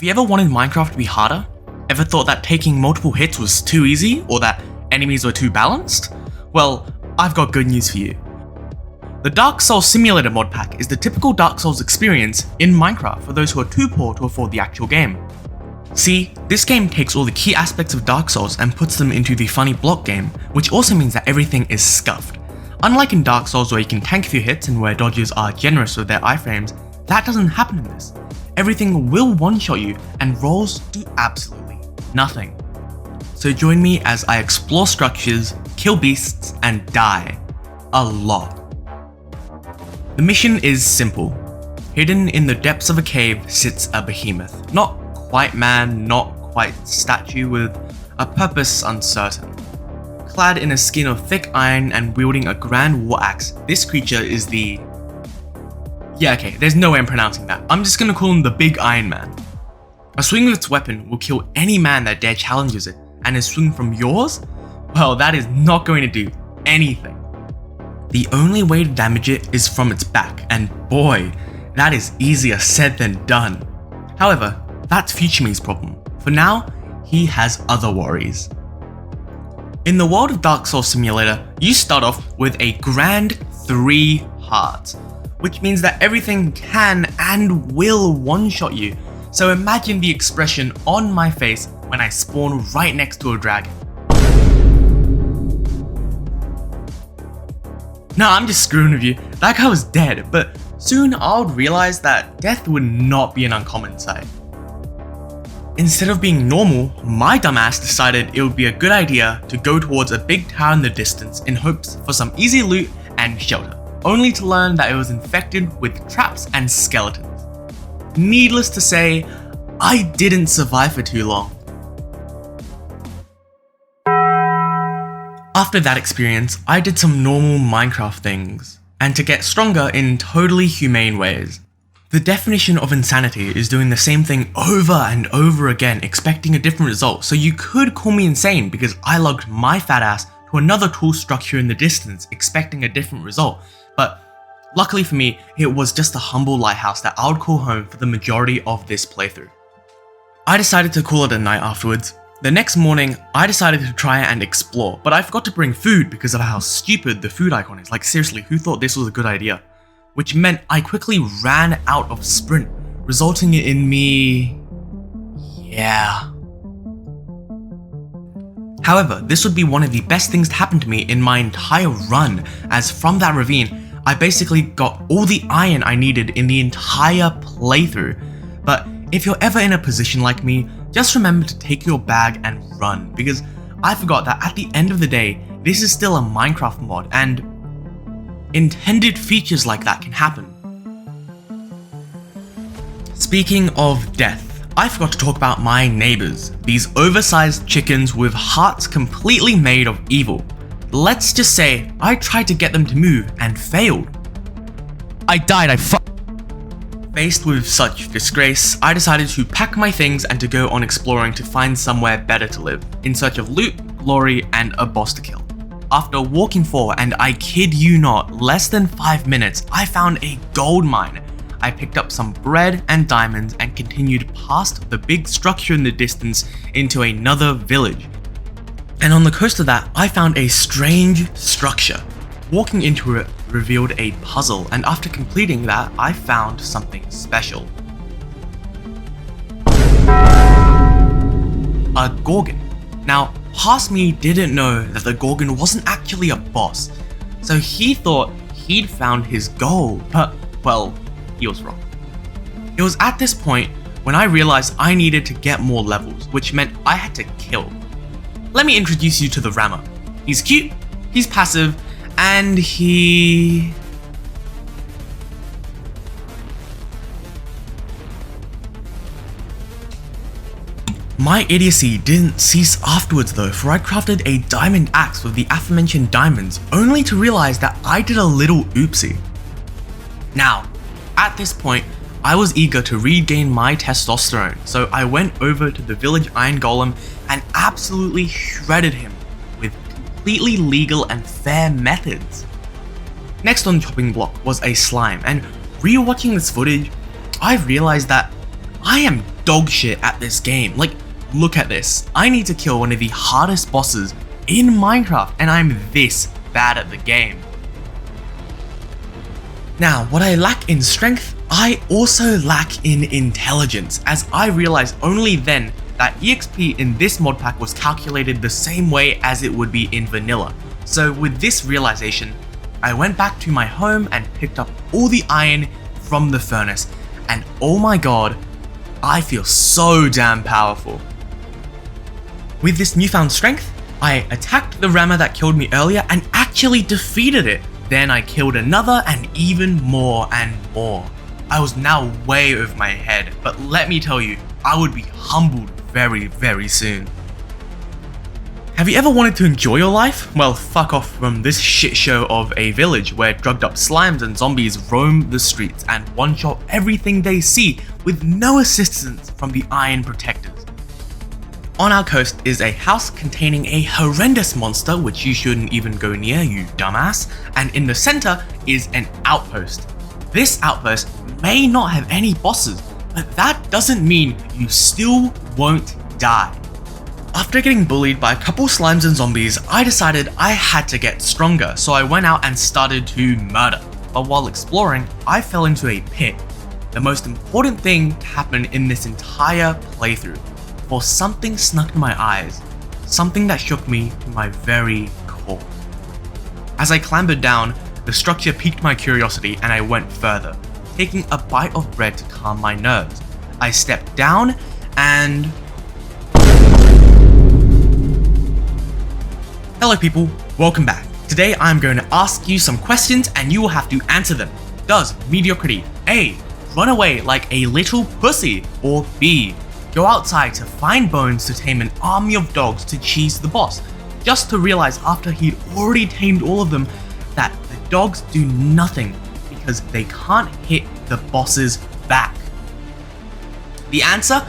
Have you ever wanted Minecraft to be harder? Ever thought that taking multiple hits was too easy, or that enemies were too balanced? Well, I've got good news for you. The Dark Souls Simulator Modpack is the typical Dark Souls experience in Minecraft for those who are too poor to afford the actual game. See, this game takes all the key aspects of Dark Souls and puts them into the funny block game, which also means that everything is scuffed. Unlike in Dark Souls where you can tank a few hits and where dodges are generous with their iframes, that doesn't happen in this. Everything will one-shot you and rolls do absolutely nothing. So join me as I explore structures, kill beasts, and die. A lot. The mission is simple. Hidden in the depths of a cave sits a behemoth. Not quite man, not quite statue, with a purpose uncertain. Clad in a skin of thick iron and wielding a grand war axe, this creature is the... Yeah, okay, there's no way I'm pronouncing that. I'm just gonna call him the Big Iron Man. A swing of its weapon will kill any man that dare challenges it, and a swing from yours? Well, that is not going to do anything. The only way to damage it is from its back, and boy, that is easier said than done. However, that's future me's problem. For now, he has other worries. In the world of Dark Souls Simulator, you start off with a grand 3 hearts, which means that everything can and will one-shot you. So imagine the expression on my face when I spawn right next to a dragon. Nah, I'm just screwing with you. That guy was dead, but soon I would realize that death would not be an uncommon sight. Instead of being normal, my dumbass decided it would be a good idea to go towards a big tower in the distance in hopes for some easy loot and shelter, only to learn that it was infected with traps and skeletons. Needless to say, I didn't survive for too long. After that experience, I did some normal Minecraft things, and to get stronger in totally humane ways. The definition of insanity is doing the same thing over and over again, expecting a different result, so you could call me insane because I logged my fat ass to another tool structure in the distance, expecting a different result, but luckily for me, it was just a humble lighthouse that I would call home for the majority of this playthrough. I decided to call it a night afterwards. The next morning, I decided to try and explore, but I forgot to bring food because of how stupid the food icon is. Like seriously, who thought this was a good idea? Which meant I quickly ran out of sprint, resulting in me... yeah. However, this would be one of the best things to happen to me in my entire run, as from that ravine, I basically got all the iron I needed in the entire playthrough. But if you're ever in a position like me, just remember to take your bag and run, because I forgot that at the end of the day, this is still a Minecraft mod, and intended features like that can happen. Speaking of death, I forgot to talk about my neighbors, these oversized chickens with hearts completely made of evil. Let's just say I tried to get them to move and failed. I died, Faced with such disgrace, I decided to pack my things and to go on exploring to find somewhere better to live, in search of loot, glory, and a boss to kill. After walking for, and I kid you not, less than 5 minutes, I found a gold mine. I picked up some bread and diamonds and continued past the big structure in the distance into another village. And on the coast of that, I found a strange structure. Walking into it revealed a puzzle, and after completing that, I found something special. A Gorgon. Now, past me didn't know that the Gorgon wasn't actually a boss, so he thought he'd found his gold, but, well, he was wrong. It was at this point when I realized I needed to get more levels, which meant I had to kill. Let me introduce you to the Rammer. He's cute, he's passive, and he... My idiocy didn't cease afterwards though, for I crafted a diamond axe with the aforementioned diamonds, only to realize that I did a little oopsie. Now, at this point, I was eager to regain my testosterone, so I went over to the village iron golem and absolutely shredded him with completely legal and fair methods. Next on the chopping block was a slime, and rewatching this footage, I realized that I am dog shit at this game. Like, look at this. I need to kill one of the hardest bosses in Minecraft, and I'm this bad at the game. Now, what I lack in strength, I also lack in intelligence, as I realized only then that EXP in this mod pack was calculated the same way as it would be in vanilla. So with this realization, I went back to my home and picked up all the iron from the furnace, and oh my god, I feel so damn powerful. With this newfound strength, I attacked the rammer that killed me earlier and actually defeated it. Then I killed another and even more and more. I was now way over my head, but let me tell you, I would be humbled very, very soon. Have you ever wanted to enjoy your life? Well, fuck off from this shit show of a village where drugged up slimes and zombies roam the streets and one-shot everything they see with no assistance from the iron protectors. On our coast is a house containing a horrendous monster which you shouldn't even go near, you dumbass, and in the center is an outpost. This outpost may not have any bosses, but that doesn't mean you still won't die. After getting bullied by a couple slimes and zombies, I decided I had to get stronger, so I went out and started to murder. But while exploring, I fell into a pit. The most important thing to happen in this entire playthrough, for something snuck in my eyes, something that shook me to my very core. As I clambered down, the structure piqued my curiosity and I went further, taking a bite of bread to calm my nerves. I stepped down and... Hello people, welcome back. Today I'm going to ask you some questions and you will have to answer them. Does mediocrity A. Run away like a little pussy, or B. Go outside to find bones to tame an army of dogs to cheese the boss, just to realize after he'd already tamed all of them that the dogs do nothing because they can't hit the boss's back? The answer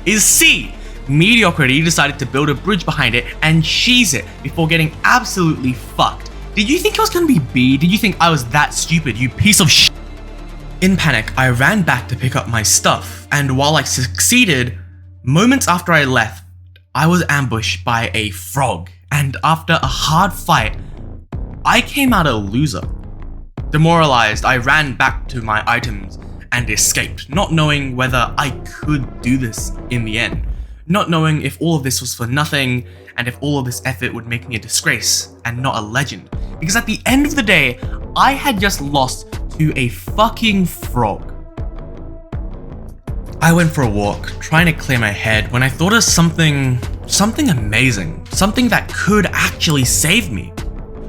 is C. Mediocrity decided to build a bridge behind it and cheese it before getting absolutely fucked. Did you think it was gonna be B? Did you think I was that stupid, you piece of shit? In panic, I ran back to pick up my stuff, and while I succeeded, moments after I left, I was ambushed by a frog, and after a hard fight, I came out a loser. Demoralized, I ran back to my items and escaped, not knowing whether I could do this in the end. Not knowing if all of this was for nothing, and if all of this effort would make me a disgrace and not a legend. Because at the end of the day, I had just lost to a fucking frog. I went for a walk, trying to clear my head, when I thought of something amazing. Something that could actually save me.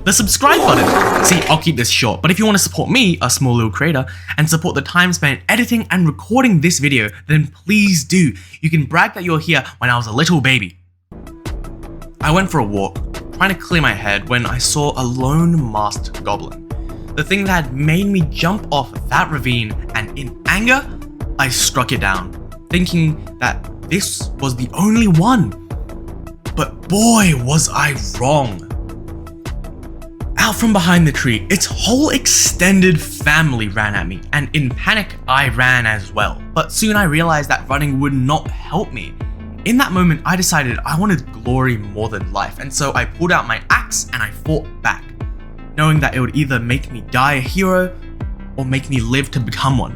The subscribe button. See, I'll keep this short, but if you want to support me, a small little creator, and support the time spent editing and recording this video, then please do. You can brag that you're here when I was a little baby. I went for a walk, trying to clear my head, when I saw a lone masked goblin. The thing that had made me jump off that ravine, and in anger, I struck it down, thinking that this was the only one. But boy, was I wrong. Out from behind the tree, its whole extended family ran at me, and in panic, I ran as well. But soon I realized that running would not help me. In that moment, I decided I wanted glory more than life, and so I pulled out my axe and I fought back, knowing that it would either make me die a hero or make me live to become one.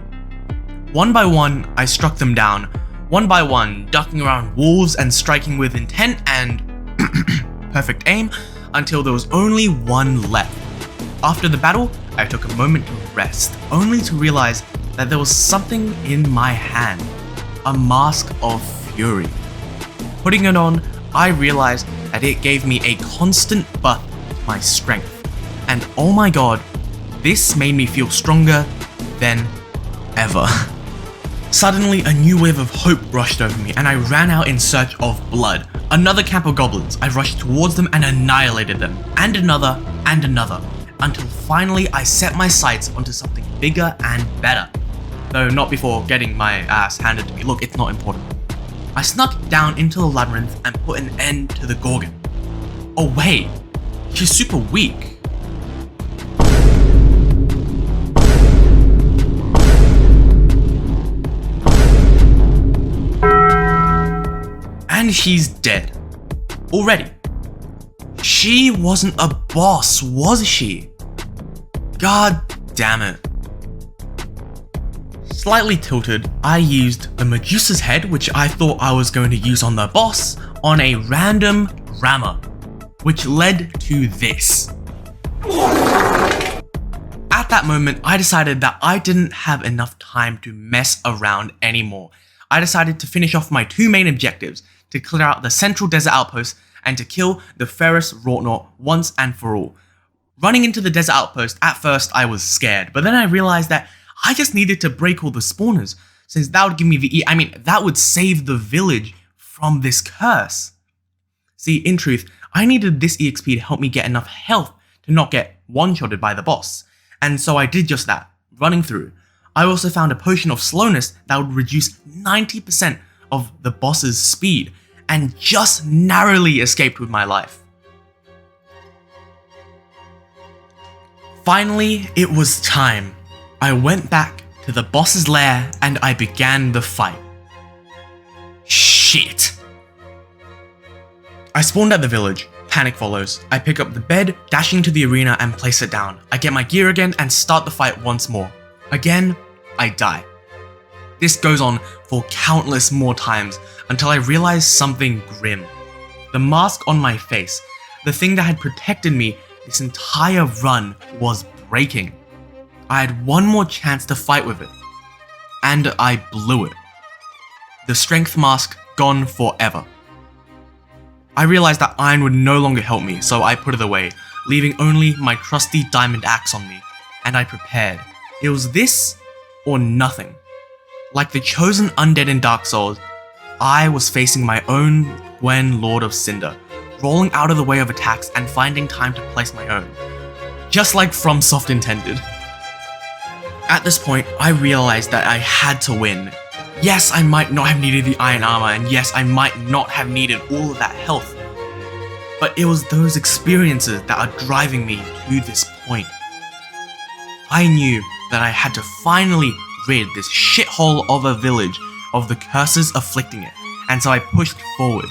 One by one, I struck them down, one by one, ducking around wolves and striking with intent and perfect aim, until there was only one left. After the battle, I took a moment to rest, only to realize that there was something in my hand, a mask of fury. Putting it on, I realized that it gave me a constant buff to my strength, and oh my god, this made me feel stronger than ever. Suddenly, a new wave of hope rushed over me, and I ran out in search of blood. Another camp of goblins. I rushed towards them and annihilated them, and another, until finally I set my sights onto something bigger and better. Though not before getting my ass handed to me. Look, it's not important. I snuck down into the labyrinth and put an end to the Gorgon. Oh wait, she's super weak. And she's dead. Already. She wasn't a boss, was she? God damn it. Slightly tilted, I used the Medusa's head, which I thought I was going to use on the boss, on a random rammer, which led to this. At that moment, I decided that I didn't have enough time to mess around anymore. I decided to finish off my two main objectives, to clear out the central desert outpost and to kill the Ferris Rortnaut once and for all. Running into the desert outpost, at first I was scared, but then I realized that I just needed to break all the spawners, since that would give me that would save the village from this curse. See, in truth, I needed this EXP to help me get enough health to not get one-shotted by the boss, and so I did just that, running through. I also found a potion of slowness that would reduce 90% of the boss's speed, and just narrowly escaped with my life. Finally, it was time. I went back to the boss's lair and I began the fight. Shit. I spawned at the village. Panic follows. I pick up the bed, dash into the arena and place it down. I get my gear again and start the fight once more. Again, I die. This goes on for countless more times until I realize something grim. The mask on my face, the thing that had protected me this entire run, was breaking. I had one more chance to fight with it, and I blew it. The strength mask gone forever. I realized that iron would no longer help me, so I put it away, leaving only my trusty diamond axe on me, and I prepared. It was this or nothing. Like the chosen undead in Dark Souls, I was facing my own Gwen Lord of Cinder, rolling out of the way of attacks and finding time to place my own. Just like FromSoft intended. At this point, I realized that I had to win. Yes, I might not have needed the iron armor, and yes, I might not have needed all of that health, but it was those experiences that are driving me to this point. I knew that I had to finally rid this shithole of a village of the curses afflicting it, and so I pushed forward.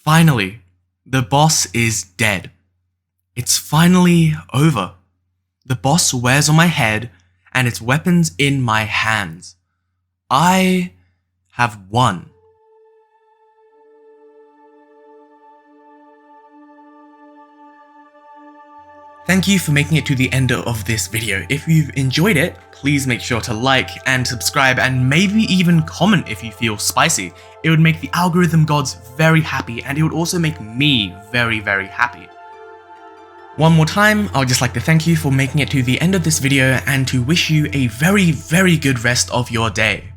Finally, the boss is dead. It's finally over. The boss wears on my head and its weapons in my hands. I have won. Thank you for making it to the end of this video. If you've enjoyed it, please make sure to like and subscribe and maybe even comment if you feel spicy. It would make the algorithm gods very happy, and it would also make me very, very happy. One more time, I would just like to thank you for making it to the end of this video and to wish you a very, very good rest of your day.